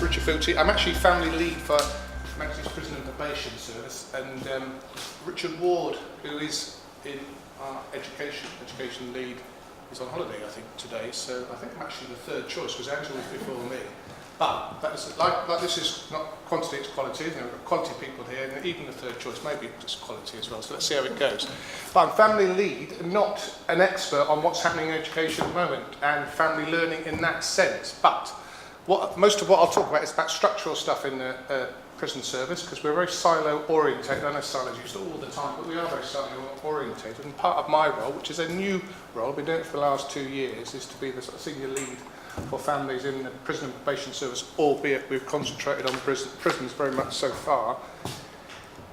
Richard Booty. I'm actually family lead for Manchester Prison and Probation Service, and Richard Ward, who is in our education lead, is on holiday, I think, today. So I think I'm actually the third choice because Angela was before me. But that's, like this is not quantity, it's quality. We've got quality people here, and even the third choice, maybe it's quality as well. So let's see how it goes. But I'm family lead, not an expert on what's happening in education at the moment and family learning in that sense. But most of what I'll talk about is about structural stuff in the prison service, because we're very silo-orientated. I know silos used all the time, but we are very silo-orientated. And part of my role, which is a new role, I've been doing it for the last 2 years, is to be the sort of senior lead for families in the prison and probation service, albeit we've concentrated on prisons very much so far,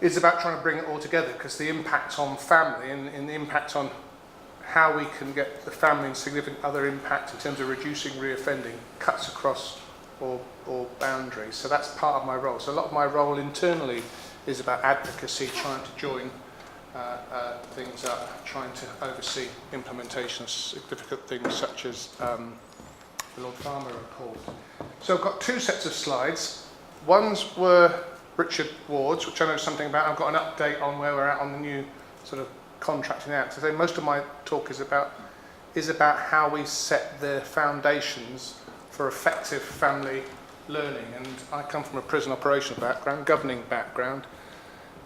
is about trying to bring it all together, because the impact on family and the impact on how we can get the family and significant other impact in terms of reducing reoffending cuts across all boundaries. So that's part of my role. So a lot of my role internally is about advocacy, trying to join things up, trying to oversee implementation of significant things such as the Lord Farmer report. So I've got 2 sets of slides. Ones were Richard Ward's, which I know something about. I've got an update on where we're at on the new sort of contracting out. So most of my talk is about how we set the foundations for effective family learning. And I come from a prison operational background, governing background,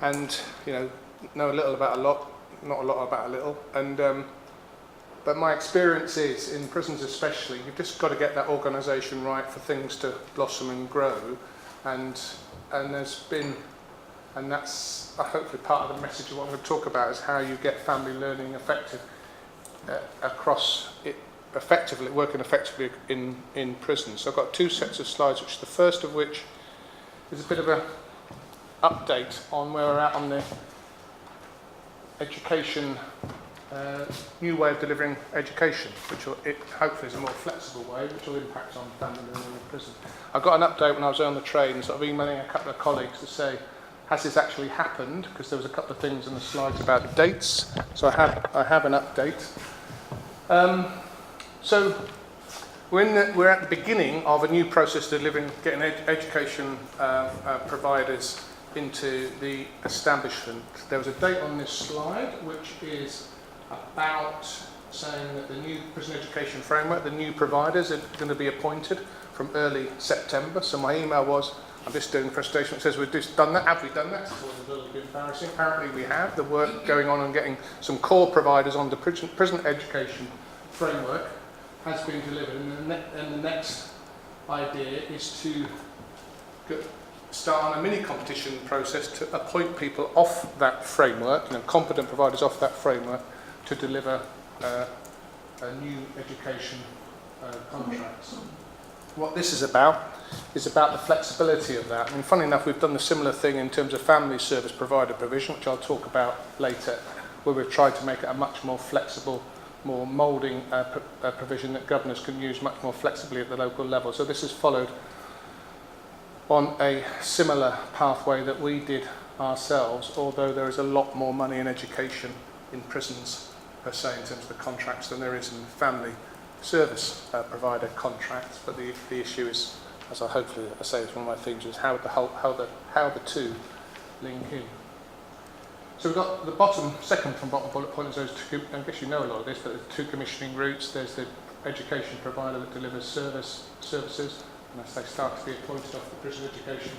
and know a little about a lot, not a lot about a little. And but my experience is, in prisons especially, you've just got to get that organisation right for things to blossom and grow. And there's been, and that's hopefully part of the message of what I'm going to talk about, is how you get family learning effective across it, working effectively in prisons. So I've got 2 sets of slides, which the first of which is a bit of a update on where we're at on the education, new way of delivering education, which hopefully is a more flexible way, which will impact on family learning in prison. I got an update when I was on the train, sort of emailing a couple of colleagues to say, has this actually happened? Because there was a couple of things in the slides about dates. So I have an update. So we're at the beginning of a new process delivering, getting education providers into the establishment. There was a date on this slide, which is about saying that the new prison education framework, the new providers are going to be appointed from early September. So my email was, I'm just doing a presentation that says we've just done that. Have we done that? It was a little bit embarrassing. Apparently we have. The work going on getting some core providers on the prison education framework has been delivered. And the next idea is to start on a mini competition process to appoint people off that framework, competent providers off that framework, to deliver a new education contracts. What this is about the flexibility of that. I mean, funny enough, we've done the similar thing in terms of family service provider provision, which I'll talk about later, where we've tried to make it a much more flexible, more moulding provision that governors can use much more flexibly at the local level. So this is followed on a similar pathway that we did ourselves, although there is a lot more money in education in prisons per se in terms of the contracts than there is in family service provider contracts. But the issue is, as I hopefully say, is one of my themes, is how the two link in. So we've got the second from bottom bullet point is those 2, I guess you know a lot of this, but there's 2 commissioning routes. There's the education provider that delivers services, and as they start to be appointed off the prison education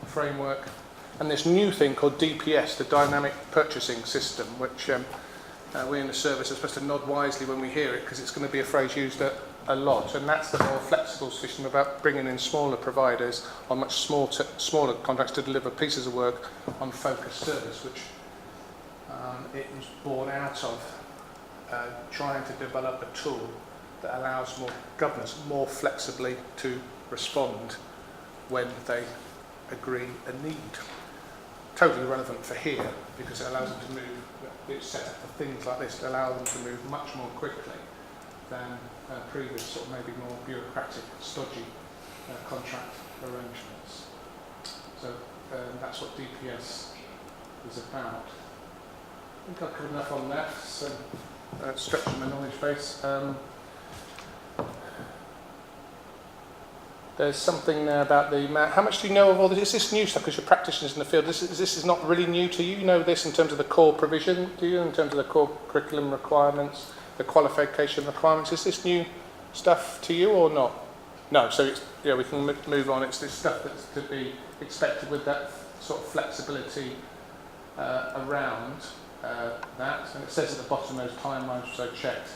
framework. And this new thing called DPS, the Dynamic Purchasing System, which we in the service are supposed to nod wisely when we hear it, because it's going to be a phrase used a lot. And that's the more flexible system about bringing in smaller providers on much smaller contracts to deliver pieces of work on focused service, which it was born out of trying to develop a tool that allows more governors more flexibly to respond when they agree a need. Totally relevant for here, because it allows them to move, it's set up for things like this, to allow them to move much more quickly than previous sort of maybe more bureaucratic, stodgy contract arrangements. So that's what DPS is about. I think I've covered enough on that, so stretching my knowledge base. There's something there about how much do you know of all this? Is this new stuff? Because you're practitioners in the field. This is not really new to you. You know this in terms of the core provision, do you? In terms of the core curriculum requirements, the qualification requirements. Is this new stuff to you or not? No. So we can move on. It's this stuff that's to be expected with that sort of flexibility around that. And it says at the bottom those timelines which I checked.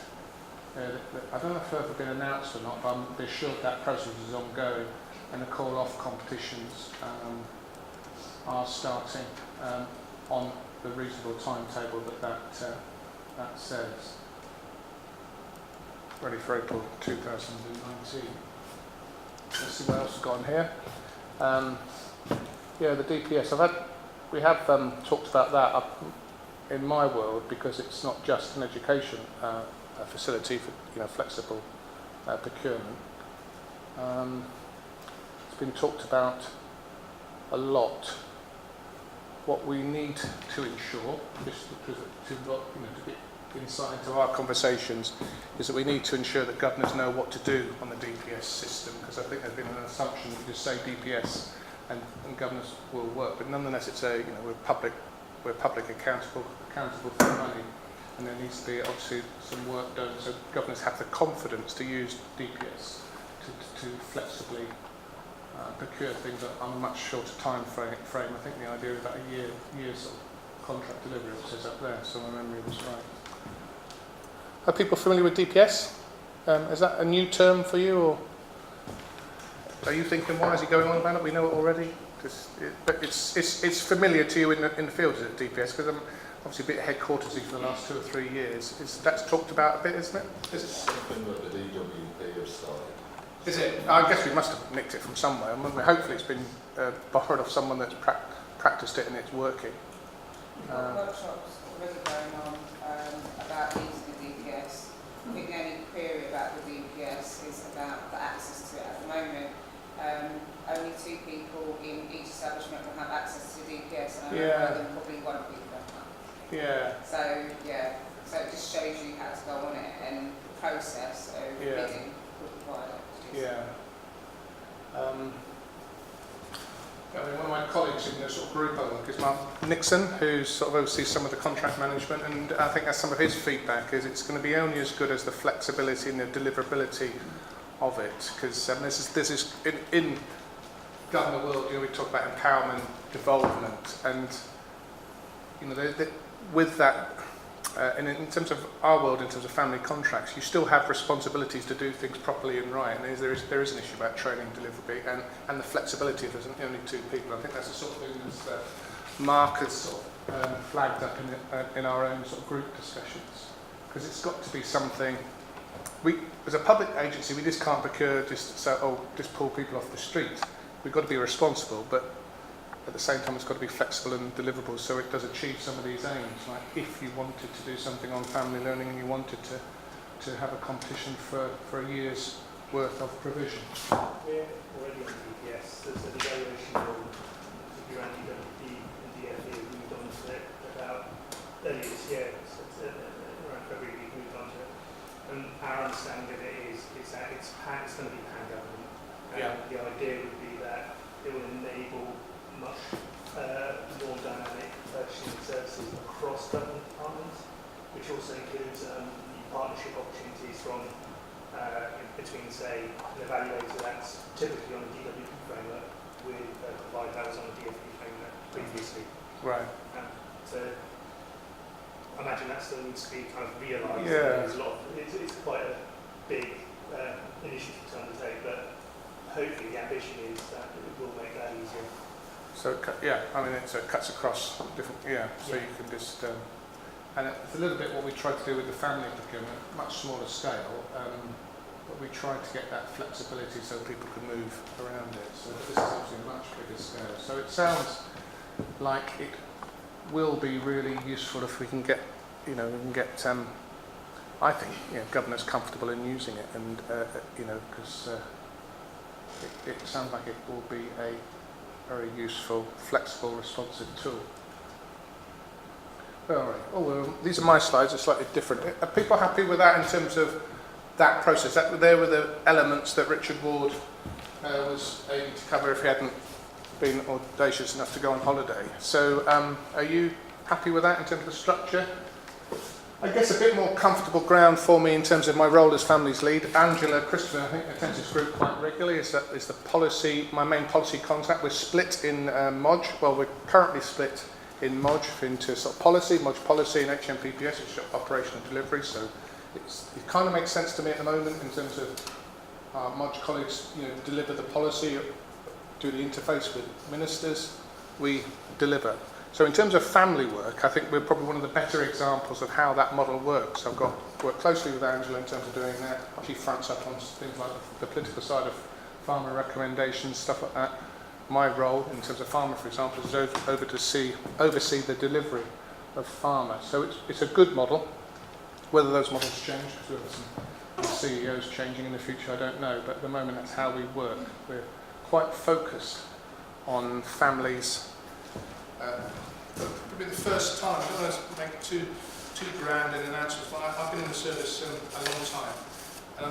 I don't know if they've ever been announced or not, but I'm assured that process is ongoing, and the call-off competitions are starting on the reasonable timetable that says. Ready for April 2019. Let's see what else has got on here. The DPS. We have talked about that up in my world, because it's not just an education facility for flexible procurement. It's been talked about a lot. What we need to ensure, just to get insight into our conversations, is that we need to ensure that governors know what to do on the DPS system, because I think there's been an assumption that you just say DPS and governors will work, but nonetheless it's we're public accountable for money. And there needs to be obviously some work done so governors have the confidence to use DPS to flexibly procure things on a much shorter time frame. I think the idea is about a year's contract delivery, it says up there, so my memory was right. Are people familiar with DPS? Is that a new term for you, or are you thinking, why is he going on about it? We know it already. But it's familiar to you in the field, is it, DPS? Because I'm obviously a bit headquartersy for the last 2 or 3 years. That's talked about a bit, isn't it? It's something that the DWP have started. Is it? I guess we must have nicked it from somewhere. Hopefully it's been borrowed off someone that's practiced it and it's working. We've got workshops already going on about using the DPS. I think the only query about the DPS is about the access to it at the moment. Only 2 people in each establishment will have access to DPS, and I know more than probably 1 people have none. Yeah. So it just shows you how to go on it, and the process of bidding would require it. Yeah. One of my colleagues in the sort of group I work is Mark Nixon, who sort of oversees some of the contract management, and I think that's some of his feedback, is it's going to be only as good as the flexibility and the deliverability of it, because this is in government world, we talk about empowerment, devolvement, and with that, in terms of our world, in terms of family contracts, you still have responsibilities to do things properly and right, and there is an issue about training, delivery, and the flexibility if there's only 2 people. I think that's the sort of thing that Mark has sort of flagged up in our own sort of group discussions, because it's got to be something. We, as a public agency, we just can't procure just pull people off the street. We've got to be responsible, but at the same time it's got to be flexible and deliverable so it does achieve some of these aims. Like if you wanted to do something on family learning and you wanted to have a competition for a year's worth of provision. We're already on DPS. There's an evaluation role particularly around DWP and DFE have moved on to it about earlier this year. So around February we've moved on to it. And our understanding of it is that it's going to be pan-government. The idea would be that it will enable much more dynamic purchasing services across government departments, which also includes partnership opportunities from between, say, an evaluator that's typically on the DWP framework with a provider that was on the DFP framework previously. Right. So I imagine that still needs to be kind of realised. Yeah. It's quite a big initiative to undertake, but hopefully the ambition is that it will make that easier. So it cuts across different, so you can just, and it's a little bit what we try to do with the family procurement, much smaller scale, but we try to get that flexibility so people can move around it. So this is obviously a much bigger scale. So it sounds like it will be really useful if we can get, I think, governors comfortable in using it, and because it sounds like it will be a very useful, flexible, responsive tool. All right. Well, these are my slides. They're slightly different. Are people happy with that in terms of that process? There were the elements that Richard Ward was able to cover if he hadn't been audacious enough to go on holiday. So are you happy with that in terms of the structure? I guess a bit more comfortable ground for me in terms of my role as families lead. Angela Christopher, I think, attends this group quite regularly, is the policy, my main policy contact. We're split in MOJ. Well, we're currently split in MOJ into sort of MOJ policy and HMPPS, which is operational delivery. So it kind of makes sense to me at the moment in terms of MOJ colleagues, deliver the policy, do the interface with ministers, we deliver. So in terms of family work, I think we're probably one of the better examples of how that model works. I've worked closely with Angela in terms of doing that. She fronts up on things like the political side of farmer recommendations, stuff like that. My role in terms of farmer, for example, is oversee the delivery of farmer. So it's a good model. Whether those models change, because we have some CEOs changing in the future, I don't know. But at the moment, that's how we work. We're quite focused on families. Probably the first time, I don't want to make too grand an announcement, but I've been in the service a long time, and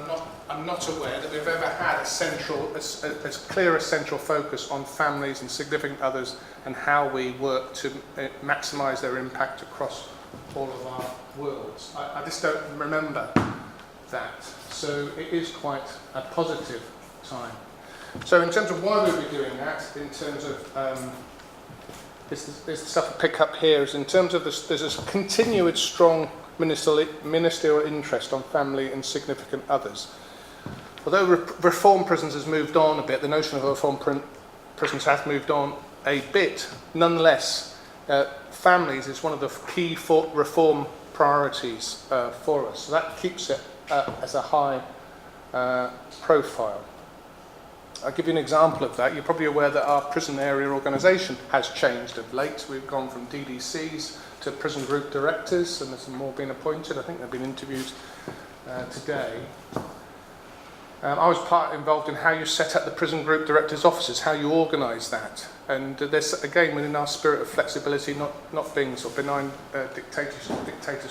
I'm not aware that we've ever had as clear a central focus on families and significant others and how we work to maximise their impact across all of our worlds. I just don't remember that, so it is quite a positive time. So in terms of why we'll be doing that, in terms of this the stuff I pick up here is in terms of this, there's a continued strong ministerial interest on family and significant others. Although reform prisons has moved on a bit, the notion of reform prisons has moved on a bit, nonetheless, families is one of the key reform priorities for us. So that keeps it as a high profile. I'll give you an example of that. You're probably aware that our prison area organisation has changed of late. We've gone from DDCs to prison group directors, and there's some more being appointed. I think they've been interviewed today. I was involved in how you set up the prison group directors' offices, how you organise that. And there's, again, within our spirit of flexibility, not being sort of benign dictators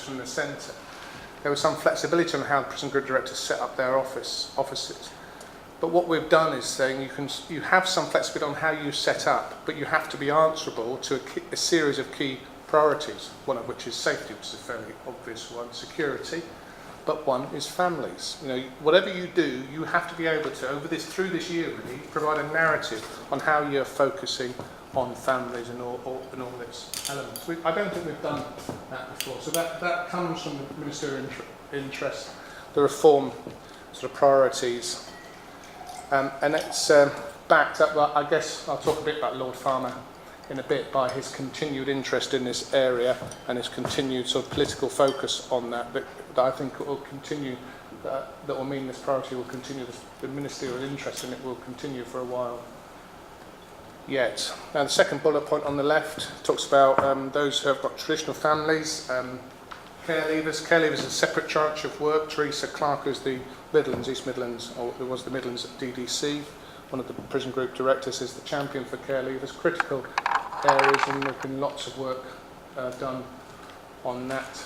from the centre. There was some flexibility on how the prison group directors set up their offices. But what we've done is saying you have some flexibility on how you set up, but you have to be answerable to a series of key priorities, one of which is safety, which is a fairly obvious one, security, but one is families. Whatever you do, you have to be able to, through this year really, provide a narrative on how you're focusing on families and all its elements. I don't think we've done that before, so that comes from the ministerial interest, the reform sort of priorities. And it's backed up, well, I guess I'll talk a bit about Lord Farmer in a bit, by his continued interest in this area and his continued sort of political focus on that I think will continue, that will mean this priority will continue, the ministerial interest in it will continue for a while yet. Now the second bullet point on the left talks about those who have got traditional families, care leavers. Care leavers is a separate tranche of work. Teresa Clark is the East Midlands, or it was the Midlands at DDC. One of the prison group directors is the champion for care leavers. Critical areas, and there's been lots of work done on that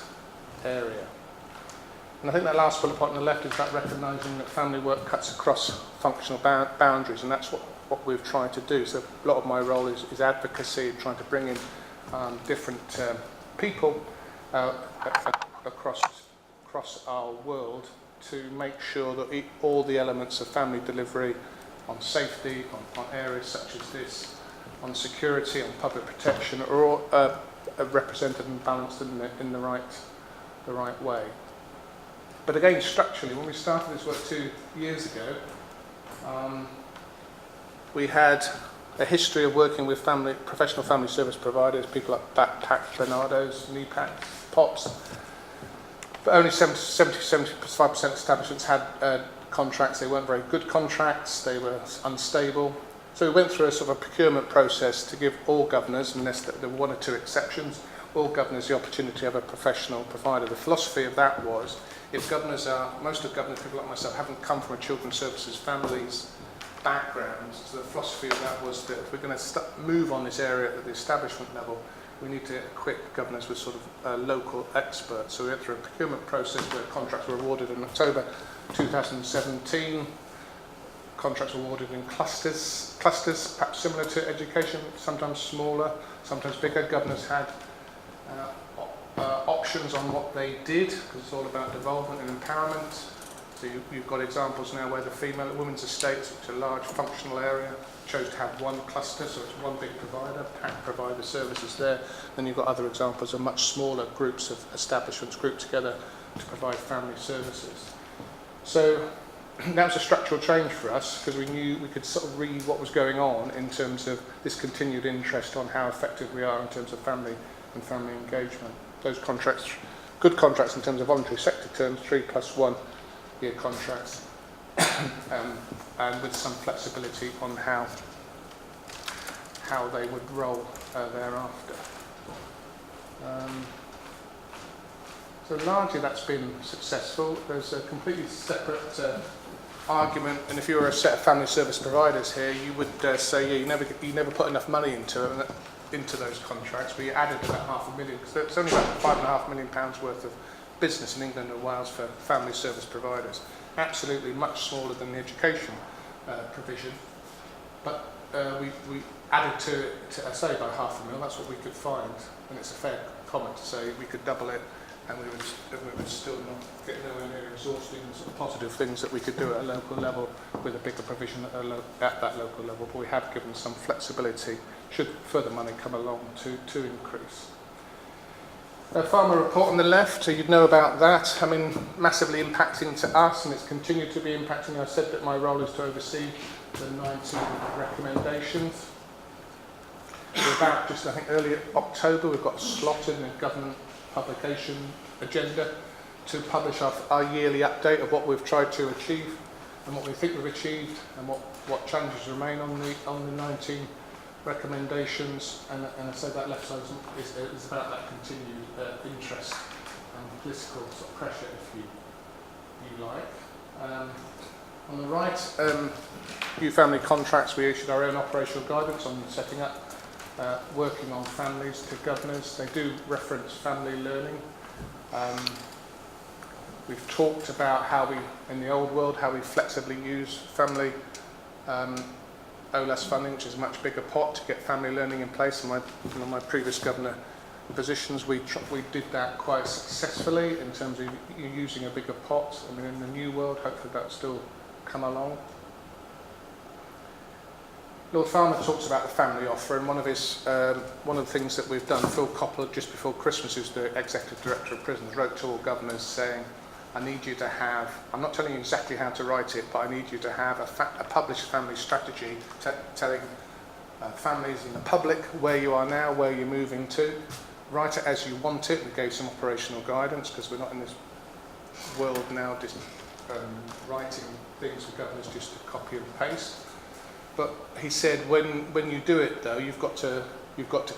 area. And I think that last bullet point on the left is about recognising that family work cuts across functional boundaries, and that's what we've tried to do. So a lot of my role is advocacy, trying to bring in different people across our world to make sure that all the elements of family delivery on safety, on areas such as this, on security, on public protection, are all represented and balanced in the right way. But again, structurally, when we started this work 2 years ago, we had a history of working with professional family service providers, people like Backpack, Bernardo's, NEPAC, POPs. But only 75% of establishments had contracts. They weren't very good contracts, they were unstable. So we went through a sort of a procurement process to give all governors, unless there were one or two exceptions, all governors the opportunity to have a professional provider. The philosophy of that was, if governors most of governors, people like myself, haven't come from a children's services families background, so the philosophy of that was that if we're going to move on this area at the establishment level, we need to equip governors with sort of local experts. So we went through a procurement process where contracts were awarded in October 2017. contracts awarded in clusters, perhaps similar to education, sometimes smaller, sometimes bigger. Governors had options on what they did, because it's all about development and empowerment. So you've got examples now where the female women's estates, which is a large functional area, chose to have one cluster, so it's one big provider, provide the services there. Then you've got other examples of much smaller groups of establishments grouped together to provide family services. So that was a structural change for us, because we knew we could sort of read what was going on in terms of this continued interest on how effective we are in terms of family and family engagement. Those contracts, good contracts in terms of voluntary sector terms, 3+1 year contracts, and with some flexibility on how they would roll thereafter. So largely that's been successful. There's a completely separate argument, and if you were a set of family service providers here, you would say you never put enough money into those contracts. We added about £500,000, because it's only about £5.5 million worth of business in England and Wales for family service providers. Absolutely much smaller than the education provision, but we added to it, I say by £500,000. That's what we could find, and it's a fair comment to say we could double it, and we would still not get nowhere near exhausting the sort of positive things that we could do at a local level with a bigger provision at that local level. But we have given some flexibility should further money come along to increase. A farmer report on the left, so you'd know about that. I mean, massively impacting to us, and it's continued to be impacting. I said that my role is to oversee the 19 recommendations. We're about just, I think, early October, we've got a slot in the government publication agenda to publish our yearly update of what we've tried to achieve and what we think we've achieved, and what challenges remain on the 19 recommendations. And I say that left side is about that continued interest and political sort of pressure, if you like. On the right, new family contracts, we issued our own operational guidance on setting up, working on families to governors. They do reference family learning. We've talked about how we, in the old world, how we flexibly use family OLAS funding, which is a much bigger pot to get family learning in place. In my previous governor positions, we did that quite successfully in terms of using a bigger pot. I mean, in the new world, hopefully that'll still come along. Lord Farmer talks about the family offer, and one of the things that we've done, Phil Coppell, just before Christmas, who's the Executive Director of Prisons, wrote to all governors saying, I need you to have, I'm not telling you exactly how to write it, but I need you to have a published family strategy telling families and the public where you are now, where you're moving to. Write it as you want it. We gave some operational guidance, because we're not in this world now just writing things for governors just to copy and paste. But he said when you do it, though, you've got to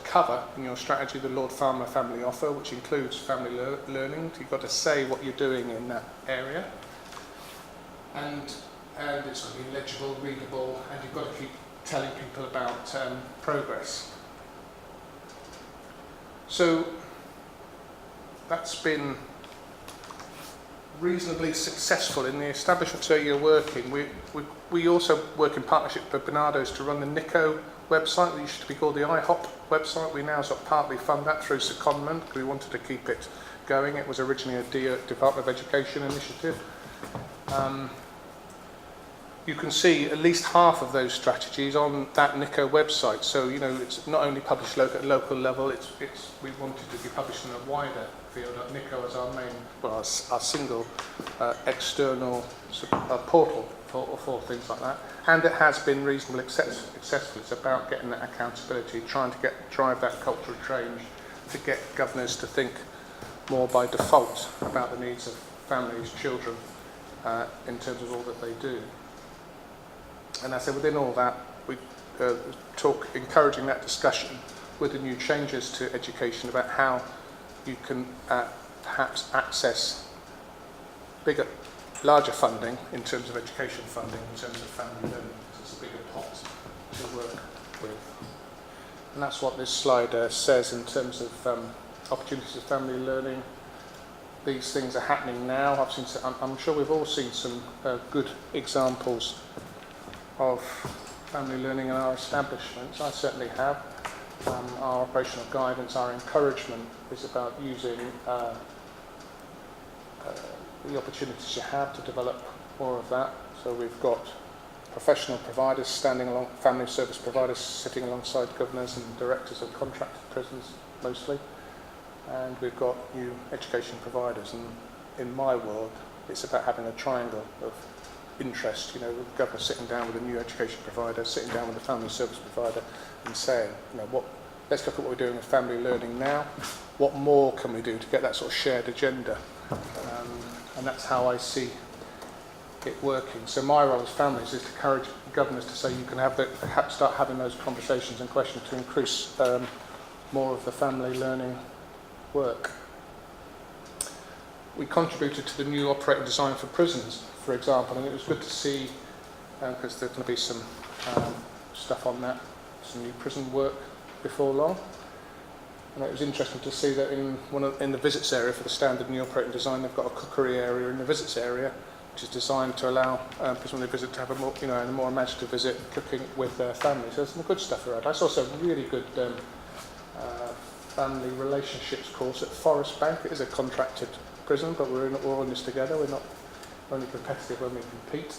cover in your strategy the Lord Farmer family offer, which includes family learning. You've got to say what you're doing in that area, and it's got to be legible, readable, and you've got to keep telling people about progress. So that's been reasonably successful in the establishments where you're working. We also work in partnership with Bernardo's to run the NICO website, that used to be called the IHOP website. We now sort of partly fund that through secondment, because we wanted to keep it going. It was originally a Department of Education initiative. You can see at least half of those strategies on that NICO website. So, you know, it's not only published at local level, we wanted to be published in a wider field. NICO as our main, well, our single external portal for things like that. And it has been reasonably successful. It's about getting that accountability, trying to drive that cultural change to get governors to think more by default about the needs of families, children, in terms of all that they do. And I said within all that, we encouraging that discussion with the new changes to education about how you can perhaps access larger funding in terms of education funding, in terms of family learning. It's a bigger pot to work with. And that's what this slide says in terms of opportunities of family learning. These things are happening now. I'm sure we've all seen some good examples of family learning in our establishments. I certainly have. Our operational guidance, our encouragement is about using the opportunities you have to develop more of that. So we've got professional providers standing along, family service providers sitting alongside governors and directors of contracted prisons mostly, and we've got new education providers. And in my world, it's about having a triangle of interest, with the governor sitting down with a new education provider, sitting down with a family service provider and saying, let's look at what we're doing with family learning now. What more can we do to get that sort of shared agenda? And that's how I see it working. So my role as families is to encourage governors to say you can start having those conversations and questions to increase more of the family learning work. We contributed to the new operating design for prisons, for example, and it was good to see, because there's going to be some stuff on that, some new prison work before long. And it was interesting to see that in the visits area for the standard new operating design, they've got a cookery area in the visits area, which is designed to allow people when they visit to have a more imaginative visit, cooking with their families. So there's some good stuff around. I saw some really good family relationships course at Forest Bank. It is a contracted prison, but we're all in this together. We're not only competitive when we compete.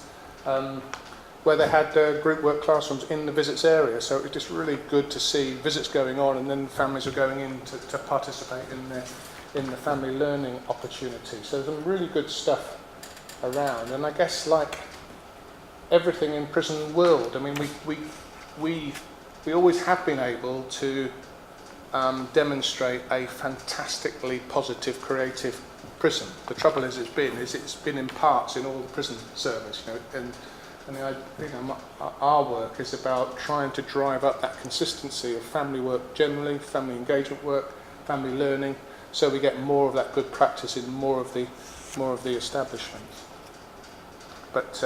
Where they had group work classrooms in the visits area, so it was just really good to see visits going on, and then families are going in to participate in the family learning opportunity. So there's some really good stuff around, and I guess like everything in prison world, I mean we always have been able to demonstrate a fantastically positive, creative prison. The trouble is it's been in parts in all the prison service, and our work is about trying to drive up that consistency of family work generally, family engagement work, family learning, so we get more of that good practice in more of the establishments. But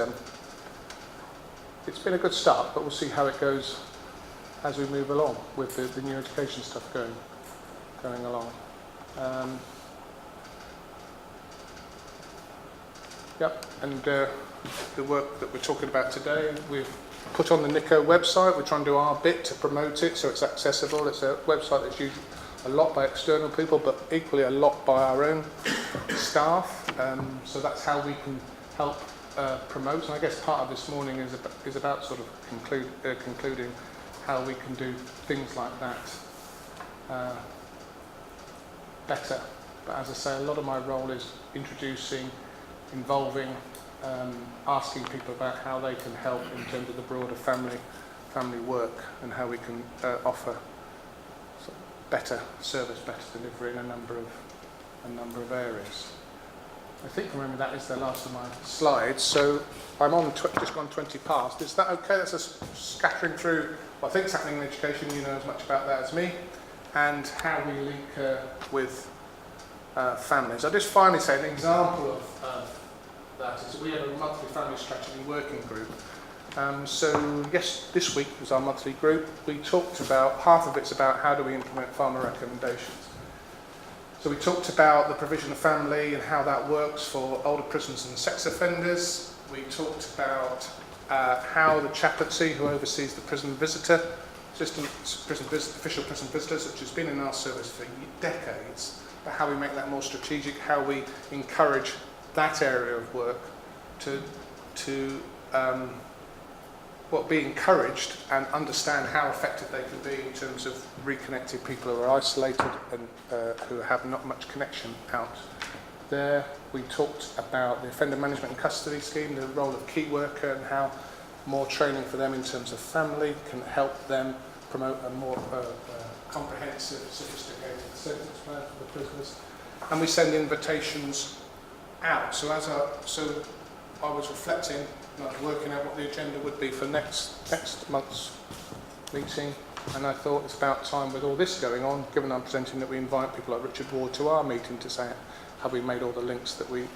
it's been a good start, but we'll see how it goes as we move along with the new education stuff going along. And the work that we're talking about today, we've put on the NICO website. We're trying to do our bit to promote it so it's accessible. It's a website that's used a lot by external people, but equally a lot by our own staff. So that's how we can help promote. And I guess part of this morning is about sort of concluding how we can do things like that better. But as I say, a lot of my role is involving, asking people about how they can help in terms of the broader family work and how we can offer sort of better service, better delivery in a number of areas. I think, remember, that is the last of my slides. So I'm on just gone 20 past. Is that okay? That's a scattering through what I think is happening in education. You know as much about that as me, and how we link with families. I'll just finally say an example of that is we have a monthly family strategy working group. So yes, this week was our monthly group. We talked about, half of it's about how do we implement farmer recommendations. So we talked about the provision of family and how that works for older prisoners and sex offenders. We talked about how the chaplaincy, who oversees the prison visitor system, official prison visitors, which has been in our service for decades, but how we make that more strategic, how we encourage that area of work to be encouraged and understand how effective they can be in terms of reconnecting people who are isolated and who have not much connection out there. We talked about the offender management and custody scheme, the role of key worker, and how more training for them in terms of family can help them promote a more comprehensive, sophisticated sentence plan for the prisoners. And we send invitations out. So I was reflecting and I was working out what the agenda would be for next month's meeting, and I thought it's about time, with all this going on, given I'm presenting, that we invite people like Richard Ward to our meeting to say, have we made all the links that we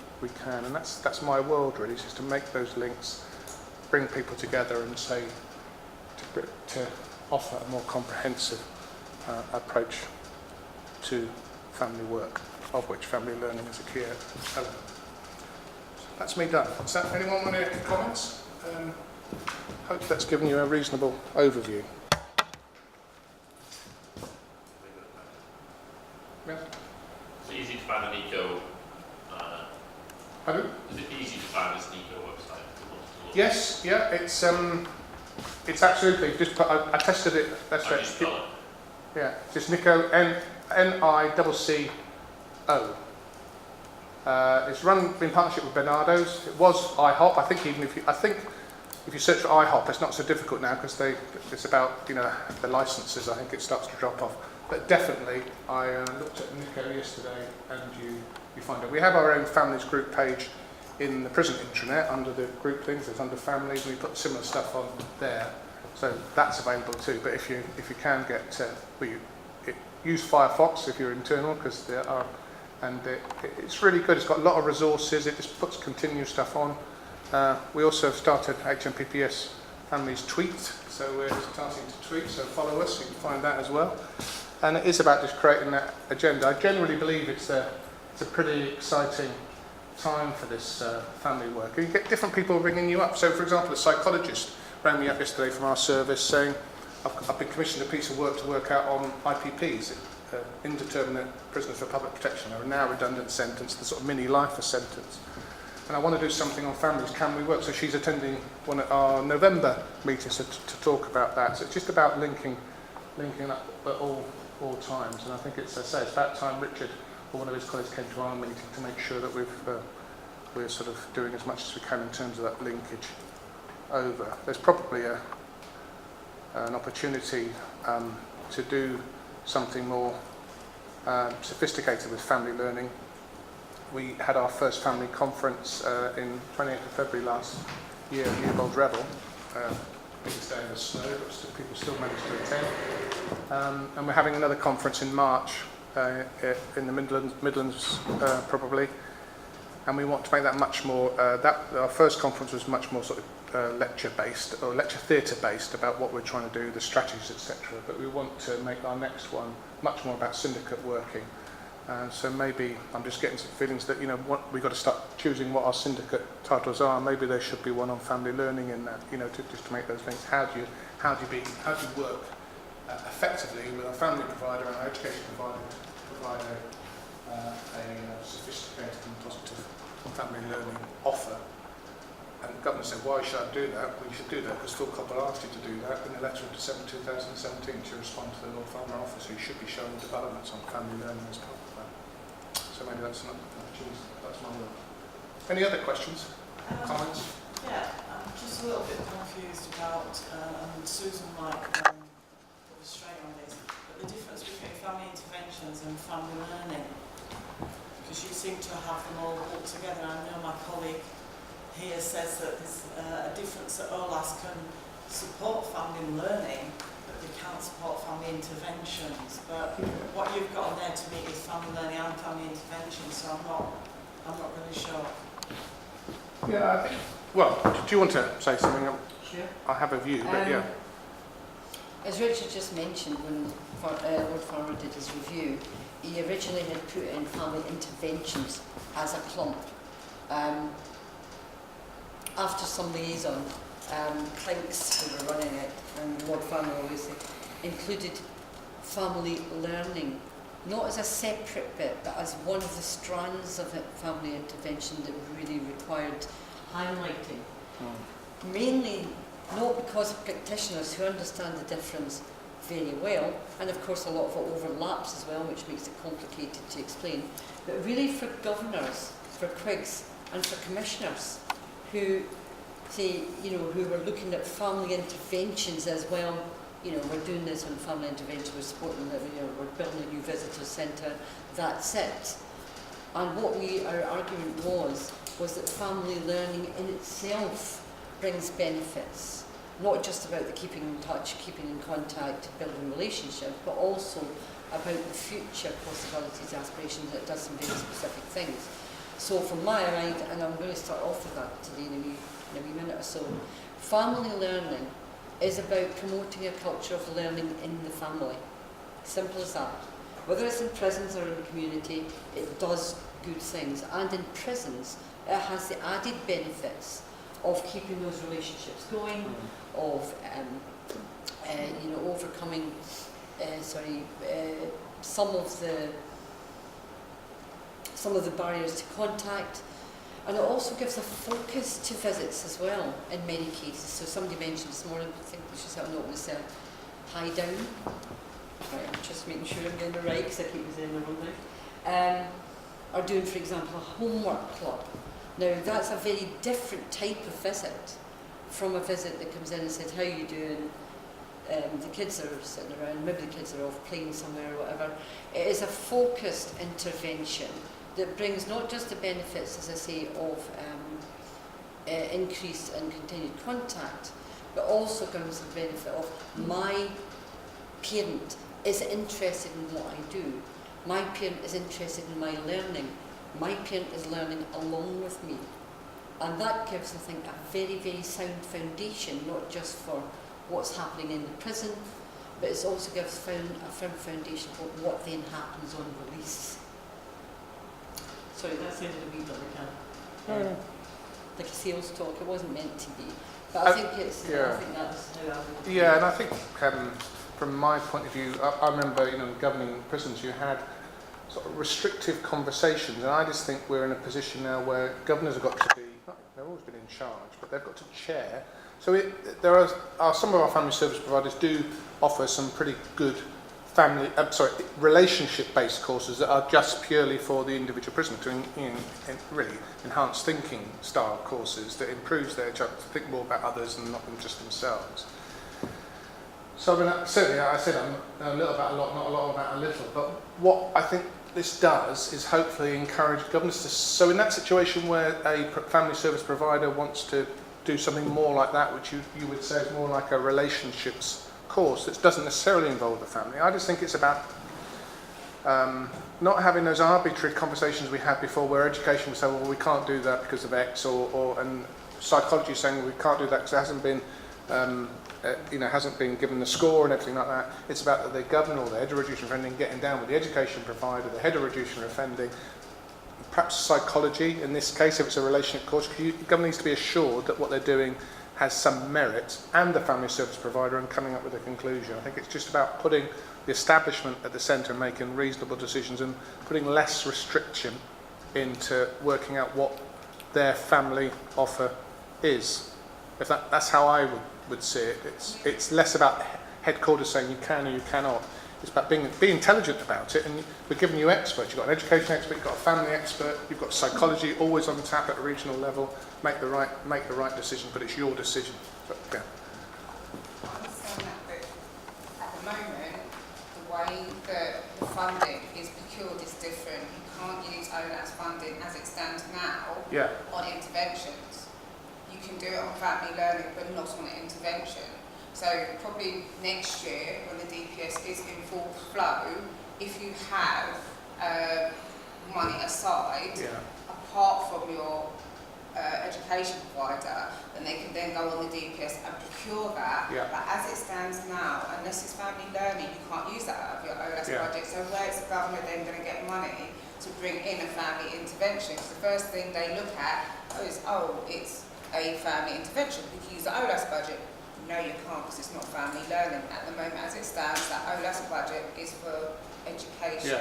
can? And that's my world really, just to make those links, bring people together and say, to offer a more comprehensive approach to family work, of which family learning is a key element. That's me done. Is that anyone want any comments? hope that's given you a reasonable overview. Yeah. It's easy to find an eco. Pardon? Is it easy to find this eco website? Yes, yeah, it's absolutely, just put, I tested it, that's How do you right. spell it? Yeah, just Nico, N-I-C-C-O. It's run in partnership with Bernardo's. It was IHOP. I think if you search for IHOP, it's not so difficult now because it's about the licenses. I think it starts to drop off. But definitely, I looked at Nico yesterday, and you find it. We have our own families group page in the prison intranet under the group things. It's under families, and we put similar stuff on there. So that's available too. But if you can get, use Firefox if you're internal, because there are, and it's really good. It's got a lot of resources. It just puts continuous stuff on. We also started HMPPS Families Tweet, so we're starting to tweet. So follow us. You can find that as well. And it is about just creating that agenda. I generally believe it's a pretty exciting time for this family work. You get different people ringing you up. So, for example, a psychologist rang me up yesterday from our service saying, I've been commissioned a piece of work to work out on IPPs, indeterminate prisoners for public protection, or a now redundant sentence, the sort of mini-lifer sentence. And I want to do something on families. Can we work? So she's attending one of our November meetings to talk about that. So it's just about linking up at all times. And I think it's about time Richard or one of his colleagues came to our meeting to make sure that we're sort of doing as much as we can in terms of that linkage over. There's probably an opportunity to do something more sophisticated with family learning. We had our first family conference in 28th of February last year at Newbold Revel. Biggest day in the snow, but people still managed to attend. And we're having another conference in March in the Midlands probably. And we want to make that much more, our first conference was much more sort of lecture-based, or lecture theatre-based, about what we're trying to do, the strategies, etc. But we want to make our next one much more about syndicate working. So maybe I'm just getting some feelings that, we've got to start choosing what our syndicate titles are. Maybe there should be one on family learning in that, just to make those links. How do you work effectively with a family provider and an education provider to provide a sophisticated and positive family learning offer? And the government said, why should I do that? Well, you should do that because Phil Coppell asked you to do that in a letter of December 2017 to respond to the Lord Farmer Office, who should be showing developments on family learning as part of that. So maybe that's an opportunity. That's my work. Any other questions? Comments? Yeah, I'm just a little bit confused about, and Susan might put us straight on this, but the difference between family interventions and family learning, because you seem to have them all put together. I know my colleague here says that there's a difference that OLAS can support family learning, but they can't support family interventions. But what you've got on there to me is family learning and family intervention, so I'm not really sure. Yeah, I think. Well, do you want to say something? Sure. I have a view, but yeah. As Richard just mentioned, when Lord Farmer did his review, he originally had put in family interventions as a clump. After some liaison, Clinks, who were running it, and Lord Farmer obviously, included family learning, not as a separate bit, but as one of the strands of it, family intervention that really required highlighting. Mainly not because of practitioners who understand the difference very well, and of course a lot of it overlaps as well, which makes it complicated to explain, but really for governors, for quigs, and for commissioners who say, who were looking at family interventions as well. We're doing this on family intervention, we're supporting that, we're building a new visitor centre, that's it. And what our argument was that family learning in itself brings benefits, not just about the keeping in touch, keeping in contact, building relationships, but also about the future possibilities, aspirations. It does some very specific things. So from my mind, and I'm going to start off with that today in a wee minute or so, family learning is about promoting a culture of learning in the family. Simple as that. Whether it's in prisons or in the community, it does good things. And in prisons, it has the added benefits of keeping those relationships going, of overcoming some of the barriers to contact. And it also gives a focus to visits as well in many cases. So somebody mentioned this morning, I think we should have a note, was tie down. Right, I'm just making sure I'm getting it right because I keep saying the wrong thing. Or doing, for example, a homework club. Now that's a very different type of visit from a visit that comes in and said, how are you doing? The kids are sitting around, maybe the kids are off playing somewhere or whatever. It is a focused intervention that brings not just the benefits, as I say, of increased and continued contact, but also comes the benefit of my parent is interested in what I do. My parent is interested in my learning. My parent is learning along with me. And that gives, I think, a very, very sound foundation, not just for what's happening in the prison, but it also gives a firm foundation for what then happens on release. Sorry, that sounded a wee bit like a sales talk. It wasn't meant to be, but I think it's. Yeah. I think that's how I would. Yeah, and I think from my point of view, I remember, governing prisons, you had sort of restrictive conversations, and I just think we're in a position now where governors have got to be, they've always been in charge, but they've got to chair. So there are some of our family service providers do offer some pretty good relationship-based courses that are just purely for the individual prisoner to really enhance thinking style courses that improves their chance to think more about others and not just themselves. So certainly I said I'm a little about a lot, not a lot about a little, but what I think this does is hopefully encourage governors to, so in that situation where a family service provider wants to do something more like that, which you would say is more like a relationships course that doesn't necessarily involve the family. I just think it's about not having those arbitrary conversations we had before where education would say, well, we can't do that because of X, and psychology saying, well, we can't do that because it hasn't been hasn't been given the score and everything like that. It's about the governor or the head of reducing offending getting down with the education provider, the head of reducing offending, perhaps psychology in this case if it's a relationship course. The governor needs to be assured that what they're doing has some merit, and the family service provider, and coming up with a conclusion. I think it's just about putting the establishment at the centre and making reasonable decisions and putting less restriction into working out what their family offer is. If that's how I would see it. It's less about headquarters saying you can or you cannot. It's about being intelligent about it, and we're giving you experts. You've got an education expert, you've got a family expert, you've got psychology always on tap at a regional level. Make the right decision, but it's your decision. But, yeah. I understand that, but at the moment, the way that the funding is procured is different. You can't use OLAS funding as it stands now on interventions. You can do it on family learning, but not on an intervention. So probably next year, when the DPS is in full flow, if you have money aside, apart from your education provider, then they can then go on the DPS and procure that. But as it stands now, unless it's family learning, you can't use that out of your OLAS budget. So where's the government then going to get money to bring in a family intervention? Because the first thing they look at is, it's a family intervention. We can use the OLAS budget. No, you can't, because it's not family learning. At the moment, as it stands, that OLAS budget is for education.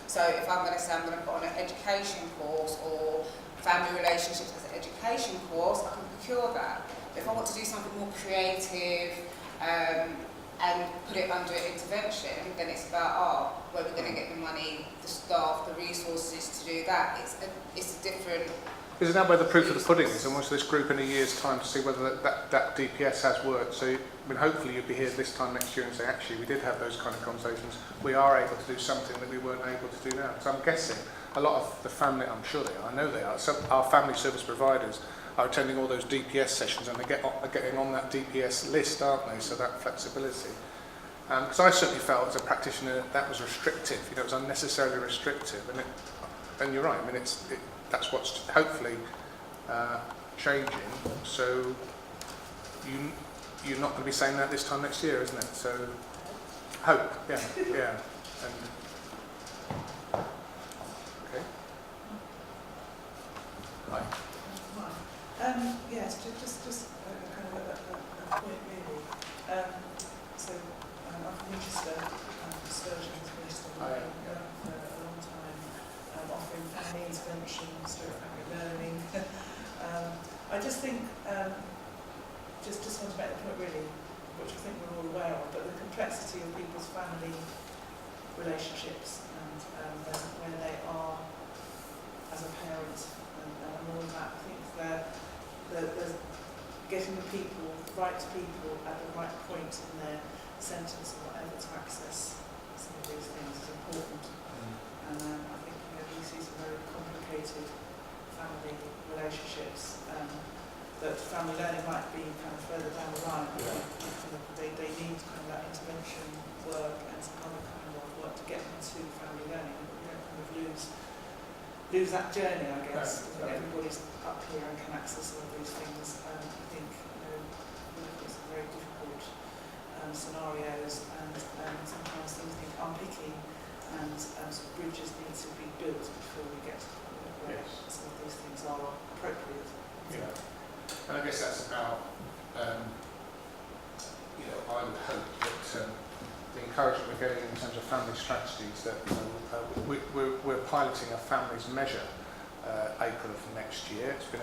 So if I'm going to say I'm going to put on an education course or family relationships as an education course, I can procure that. But if I want to do something more creative and put it under intervention, then it's about, where we're going to get the money, the staff, the resources to do that. It's a different... Isn't that where the proof of the pudding is? Almost this group in a year's time to see whether that DPS has worked. So, hopefully you'll be here this time next year and say, actually, we did have those kind of conversations. We are able to do something that we weren't able to do now. So I'm guessing a lot of the family, I'm sure they are, I know they are, some our family service providers are attending all those DPS sessions, and are getting on that DPS list, aren't they? So that flexibility. Because I certainly felt as a practitioner that was restrictive. It was unnecessarily restrictive, and you're right. That's what's hopefully changing. So you're not going to be saying that this time next year, isn't it? So hope, yeah. And, okay. Right. Yes, just kind of at that point really. I'm from Winchester, Sturgeon's Winchester, Oh, yeah. for a long time, offering family intervention, family learning. I just think, just want to make the point really, which I think we're all aware of, but the complexity of people's family relationships and where they are as a parent and all of that. I think there's getting the people, right people at the right point in their sentence or whatever to access some of these things is important. And I think we see some very complicated family relationships that family learning might be kind of further down the line. They need kind of that intervention work and some other kind of work to get them to family learning. We don't kind of lose that journey, I guess. Everybody's up here and can access all of these things. I think we look at some very difficult scenarios, and sometimes things need unpicking, and some bridges need to be built before we get to the point where some of these things are appropriate. Yeah. And I guess that's about, I would hope that the encouragement we're getting in terms of family strategies, that we're piloting a families measure April of next year. It's been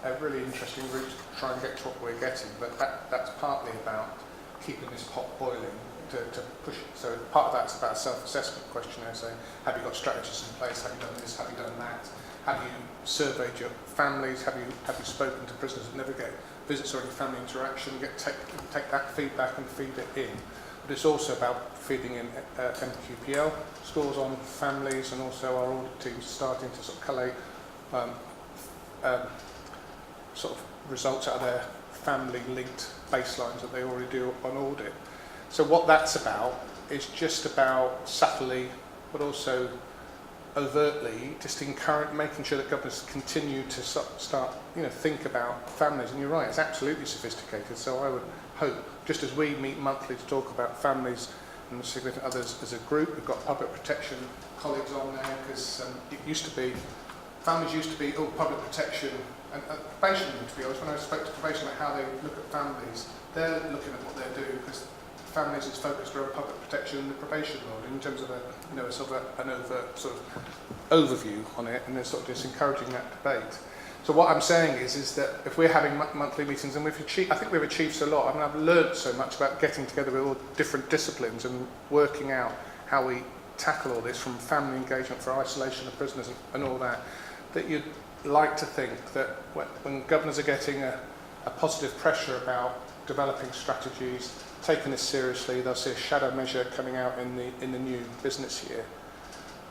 a really interesting route to try and get to what we're getting, but that's partly about keeping this pot boiling to push it. So part of that's about a self-assessment questionnaire, saying, have you got strategies in place, have you done this, have you done that? Have you surveyed your families? Have you spoken to prisoners that never get visits or any family interaction? Take that feedback and feed it in. But it's also about feeding in MQPL scores on families, and also our audit teams starting to sort of collate sort of results out of their family-linked baselines that they already do on audit. So what that's about is just about subtly, but also overtly, just making sure that governors continue to start, think about families. And you're right, it's absolutely sophisticated. So I would hope, just as we meet monthly to talk about families and significant others as a group, we've got public protection colleagues on there, because families used to be public protection, and probation, to be honest. When I spoke to probation about how they look at families, they're looking at what they're doing, because families is focused around public protection and the probation law in terms of an overt sort of overview on it, and they're sort of just encouraging that debate. So what I'm saying is that if we're having monthly meetings, and I think we've achieved so lot. I mean, I've learned so much about getting together with all different disciplines and working out how we tackle all this, from family engagement for isolation of prisoners and all that, that you'd like to think that when governors are getting a positive pressure about developing strategies, taking this seriously, they'll see a shadow measure coming out in the new business year,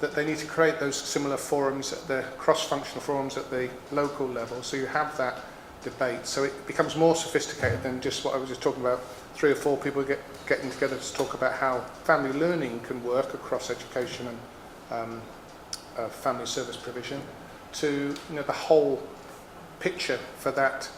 that they need to create those similar forums, the cross-functional forums at the local level, so you have that debate. So it becomes more sophisticated than just what I was just talking about, 3 or 4 people getting together to talk about how family learning can work across education and family service provision, to the whole picture for that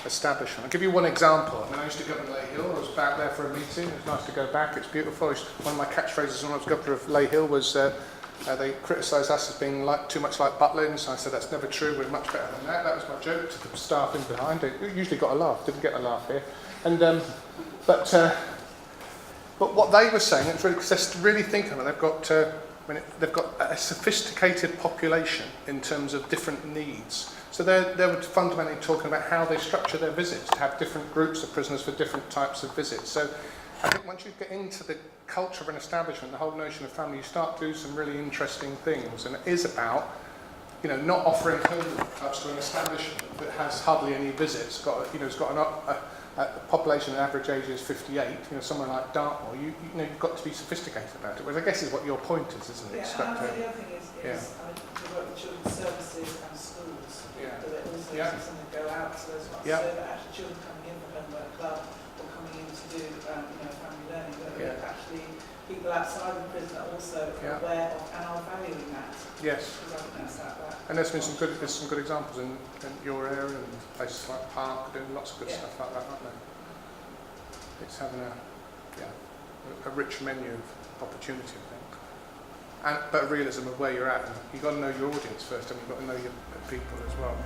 establishment. I'll give you one example. I mean, I used to govern Lay Hill. I was back there for a meeting. It was nice to go back. It's beautiful. One of my catchphrases when I was governor of Lay Hill was they criticised us as being too much like Butlins. I said, that's never true. We're much better than that. That was my joke to the staff in behind. It usually got a laugh. Didn't get a laugh here. And but what they were saying, it's really, because they're really thinking about it. They've got a sophisticated population in terms of different needs. So they were fundamentally talking about how they structure their visits, to have different groups of prisoners for different types of visits. So I think once you get into the culture of an establishment, the whole notion of family, you start to do some really interesting things. And it is about, not offering home clubs to an establishment that has hardly any visits. It's got a population, an average age is 58. Somewhere like Dartmoor, you've got to be sophisticated about it. Which I guess is what your point is, isn't it? Yeah, and the other thing is we work with children's services and schools. Yeah. So that also something go out to those ones. Yeah. So that actually children coming in for homework club or coming in to do family learning, that actually people outside of the prison are also aware of and are valuing that. Yes. Because I think that's that. And there's some good examples in your area, and places like Park doing lots of good stuff like that, aren't they? It's having a rich menu of opportunity, I think. But realism of where you're at, and you've got to know your audience first, and you've got to know your people as well.